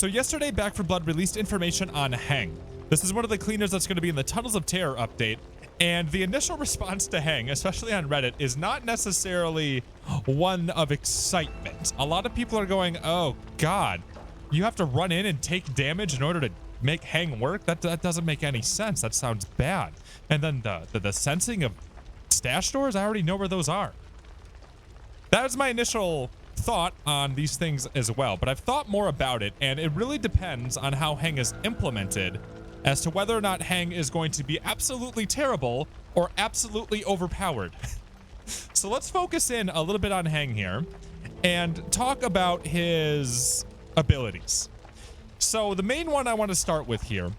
So yesterday, Back 4 Blood released information on Heng. This is one of the cleaners that's going to be in the Tunnels of Terror update. And the initial response to Heng, especially on Reddit, is not necessarily one of excitement. A lot of people are going, oh God, you have to run in and take damage in order to make Heng work? That doesn't make any sense. That sounds bad. And then the sensing of stash stores, I already know where those are. That was my initial thought on these things as well, but I've thought more about it, and it really depends on how Heng is implemented as to whether or not Heng is going to be absolutely terrible or absolutely overpowered. So let's focus in a little bit on Heng here and talk about his abilities. So the main one I want to start with here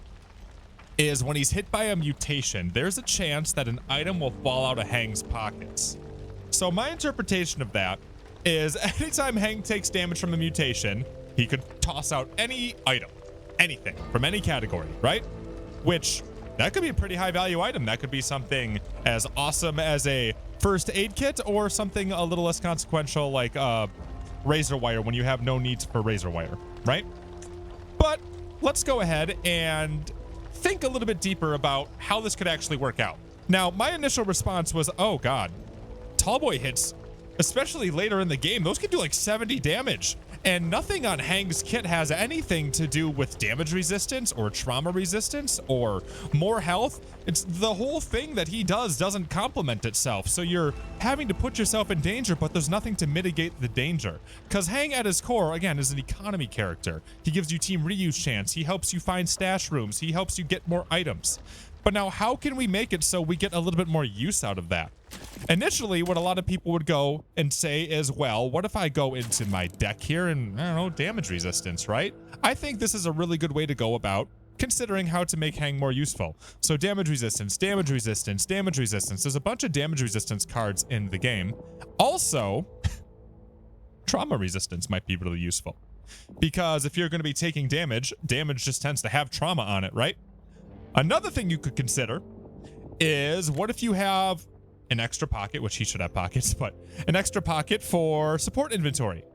is when he's hit by a mutation, there's a chance that an item will fall out of Heng's pockets. So my interpretation of that is anytime Heng takes damage from a mutation, he could toss out any item, anything from any category, right? Which that could be a pretty high value item. That could be something as awesome as a first aid kit or something a little less consequential like razor wire when you have no needs for razor wire, right? But let's go ahead and think a little bit deeper about how this could actually work out. Now, my initial response was, oh God, Tallboy hits, especially later in the game, those can do like 70 damage. And nothing on Heng's kit has anything to do with damage resistance or trauma resistance or more health. It's the whole thing that he does doesn't complement itself. So you're having to put yourself in danger, but there's nothing to mitigate the danger. Because Heng at his core, again, is an economy character. He gives you team reuse chance. He helps you find stash rooms. He helps you get more items. But now how can we make it so we get a little bit more use out of that? Initially, what a lot of people would go and say is, well, what if I go into my deck here and, I don't know, damage resistance, right? I think this is a really good way to go about considering how to make Heng more useful. So damage resistance, damage resistance, damage resistance. There's a bunch of damage resistance cards in the game. Also, trauma resistance might be really useful. Because if you're going to be taking damage, damage just tends to have trauma on it, right? Another thing you could consider is what if you have an extra pocket, which he should have pockets, but an extra pocket for support inventory.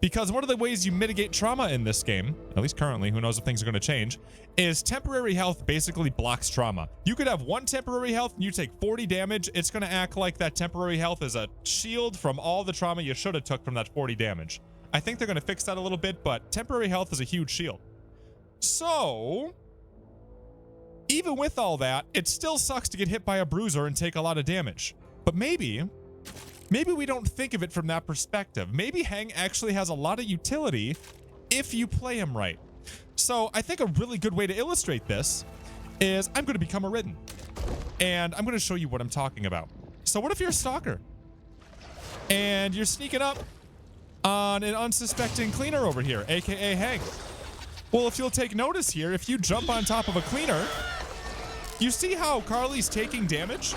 Because one of the ways you mitigate trauma in this game, at least currently, who knows if things are going to change, is temporary health basically blocks trauma. You could have one temporary health and you take 40 damage. It's going to act like that temporary health is a shield from all the trauma you should have took from that 40 damage. I think they're going to fix that a little bit, but temporary health is a huge shield. So even with all that, it still sucks to get hit by a bruiser and take a lot of damage. But maybe we don't think of it from that perspective. Maybe Heng actually has a lot of utility if you play him right. So I think a really good way to illustrate this is I'm going to become a Ridden. And I'm going to show you what I'm talking about. So what if you're a stalker? And you're sneaking up on an unsuspecting cleaner over here, aka Heng. Well, if you'll take notice here, if you jump on top of a cleaner, you see how Carly's taking damage?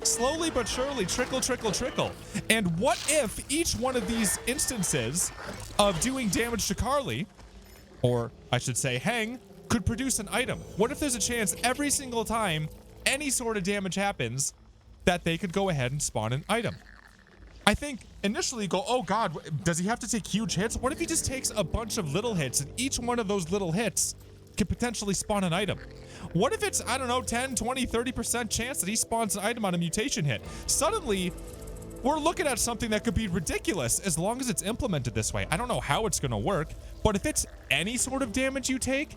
Slowly but surely, trickle, trickle, trickle. And what if each one of these instances of doing damage to Carly, or I should say Heng, could produce an item? What if there's a chance every single time any sort of damage happens that they could go ahead and spawn an item? I think initially you go, oh God, does he have to take huge hits? What if he just takes a bunch of little hits and each one of those little hits could potentially spawn an item? What if it's, I don't know, 10, 20, 30% chance that he spawns an item on a mutation hit? Suddenly, we're looking at something that could be ridiculous as long as it's implemented this way. I don't know how it's going to work, but if it's any sort of damage you take,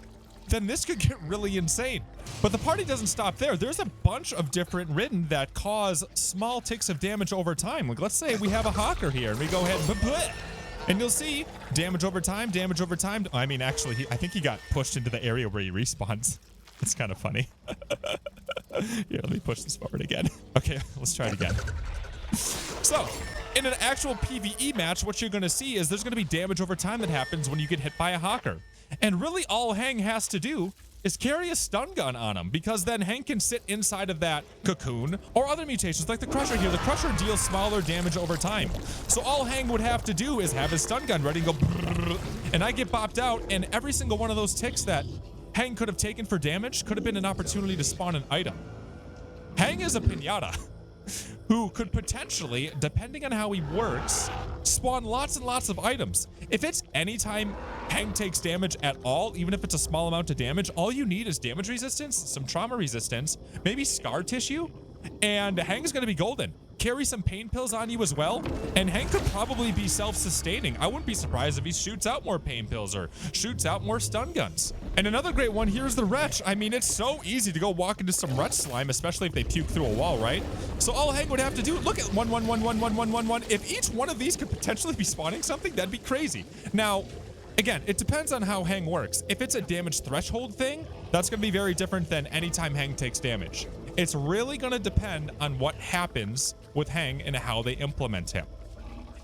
then this could get really insane. But the party doesn't stop there. There's a bunch of different Ridden that cause small ticks of damage over time. Like, let's say we have a Hawker here and we go ahead and you'll see damage over time, damage over time. I mean, actually, I think he got pushed into the area where he respawns. It's kind of funny. Here, let me push this forward again. Okay, let's try it again. So, in an actual PvE match, what you're going to see is there's going to be damage over time that happens when you get hit by a Hawker. And really all Heng has to do is carry a stun gun on him, because then Heng can sit inside of that cocoon, or other mutations like the Crusher here. The Crusher deals smaller damage over time. So all Heng would have to do is have his stun gun ready and go brrr, and I get bopped out, and every single one of those ticks that Heng could have taken for damage could have been an opportunity to spawn an item. Heng is a pinata who could potentially, depending on how he works, spawn lots and lots of items. If it's anytime Heng takes damage at all, even if it's a small amount of damage, all you need is damage resistance, some trauma resistance, maybe scar tissue, and Heng's gonna be golden. Carry some pain pills on you as well, and Heng could probably be self-sustaining. I wouldn't be surprised if he shoots out more pain pills or shoots out more stun guns. And another great one here is the Wretch. I mean, it's so easy to go walk into some Wretch slime, especially if they puke through a wall, right? So all Heng would have to do, look at 1, 1, 1, 1, 1, 1, 1, 1. If each one of these could potentially be spawning something, that'd be crazy. Now, again, it depends on how Heng works. If it's a damage threshold thing, that's gonna be very different than anytime Heng takes damage. It's really gonna depend on what happens with Heng and how they implement him.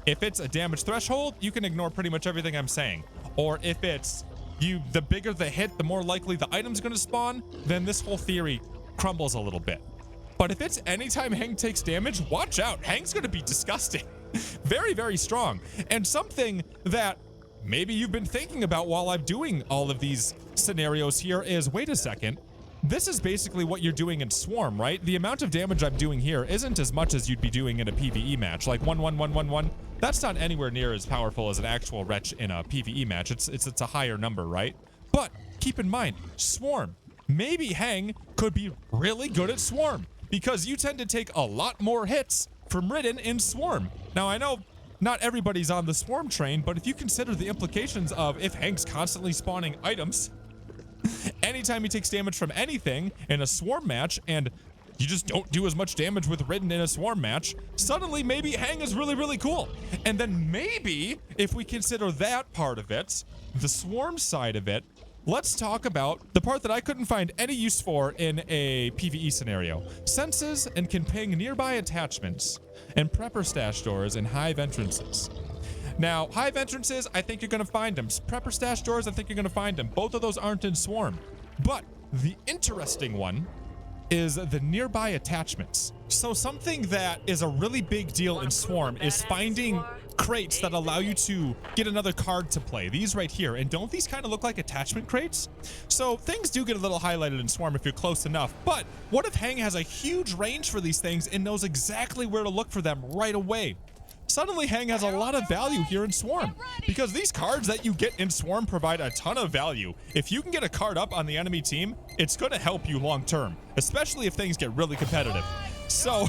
If it's a damage threshold, you can ignore pretty much everything I'm saying. Or if it's the bigger the hit, the more likely the item's gonna spawn, then this whole theory crumbles a little bit. But if it's anytime Heng takes damage, watch out. Heng's gonna be disgusting. Very, very strong. And something that maybe you've been thinking about while I'm doing all of these scenarios here is, wait a second, this is basically what you're doing in Swarm, right? The amount of damage I'm doing here isn't as much as you'd be doing in a PvE match. Like 1, 1, 1, 1, 1. That's not anywhere near as powerful as an actual Wretch in a PvE match. It's a higher number, right? But keep in mind, Swarm. Maybe Heng could be really good at Swarm because you tend to take a lot more hits from Ridden in Swarm. Now, I know not everybody's on the Swarm train, but if you consider the implications of if Heng's constantly spawning items, anytime he takes damage from anything in a Swarm match, and you just don't do as much damage with Ridden in a Swarm match, suddenly maybe Heng is really, really cool. And then maybe if we consider that part of it, the Swarm side of it, let's talk about the part that I couldn't find any use for in a PvE scenario. Senses and can ping nearby attachments and prepper stash doors and hive entrances. Now, hive entrances, I think you're going to find them. Prepper stash doors, I think you're going to find them. Both of those aren't in Swarm. But the interesting one is the nearby attachments. So something that is a really big deal in Swarm is finding crates that allow you to get another card to play. These right here. And don't these kind of look like attachment crates? So things do get a little highlighted in Swarm if you're close enough. But what if Heng has a huge range for these things and knows exactly where to look for them right away? Suddenly Heng has a lot of value here in Swarm because these cards that you get in Swarm provide a ton of value. If you can get a card up on the enemy team, it's going to help you long term, especially if things get really competitive. So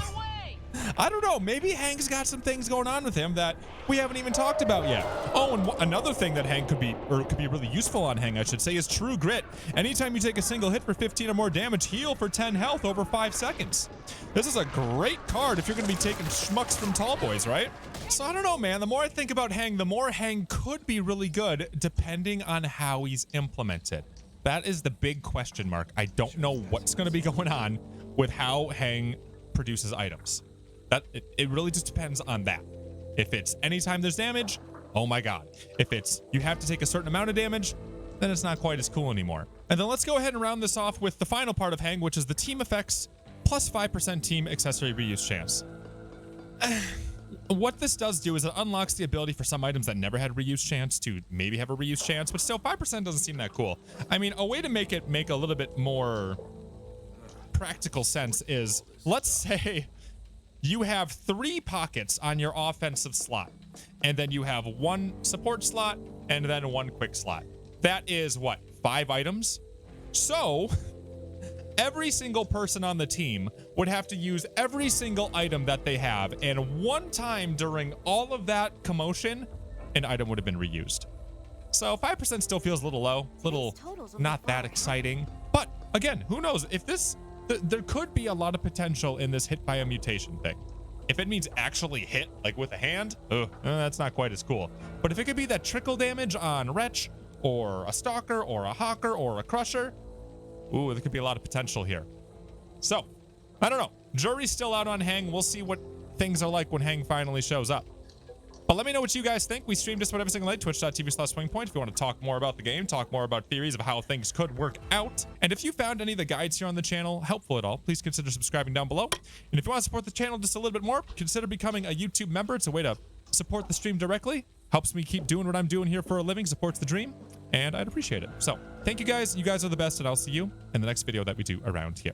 I don't know, maybe Heng's got some things going on with him that we haven't even talked about yet. Oh, and another thing that Heng could be really useful on Heng, I should say, is True Grit. Anytime you take a single hit for 15 or more damage, heal for 10 health over 5 seconds. This is a great card if you're going to be taking schmucks from tall boys, right? So I don't know, man. The more I think about Heng, the more Heng could be really good depending on how he's implemented. That is the big question mark. I don't know what's going to be going on with how Heng produces items. It really just depends on that. If it's anytime there's damage, oh my god. If it's you have to take a certain amount of damage, then it's not quite as cool anymore. And then let's go ahead and round this off with the final part of Heng, which is the team effects plus 5% team accessory reuse chance. What this does do is it unlocks the ability for some items that never had reuse chance to maybe have a reuse chance, but still 5% doesn't seem that cool. I mean, a way to make it make a little bit more practical sense is, let's say you have 3 pockets on your offensive slot, and then you have 1 support slot and then 1 quick slot. That is what, 5 items? So every single person on the team would have to use every single item that they have, and one time during all of that commotion, an item would have been reused. So 5% still feels a little low, not that exciting. But again, who knows if this, there could be a lot of potential in this hit by a mutation thing. If it means actually hit, like with a hand, that's not quite as cool. But if it could be that trickle damage on Wretch, or a Stalker, or a Hawker, or a Crusher, ooh, there could be a lot of potential here. So, I don't know. Jury's still out on Heng. We'll see what things are like when Heng finally shows up. But let me know what you guys think. We stream just about every single night, twitch.tv/SwingPoynt. If you want to talk more about the game, talk more about theories of how things could work out. And if you found any of the guides here on the channel helpful at all, please consider subscribing down below. And if you want to support the channel just a little bit more, consider becoming a YouTube member. It's a way to support the stream directly. Helps me keep doing what I'm doing here for a living, supports the dream, and I'd appreciate it. So, thank you guys. You guys are the best, and I'll see you in the next video that we do around here.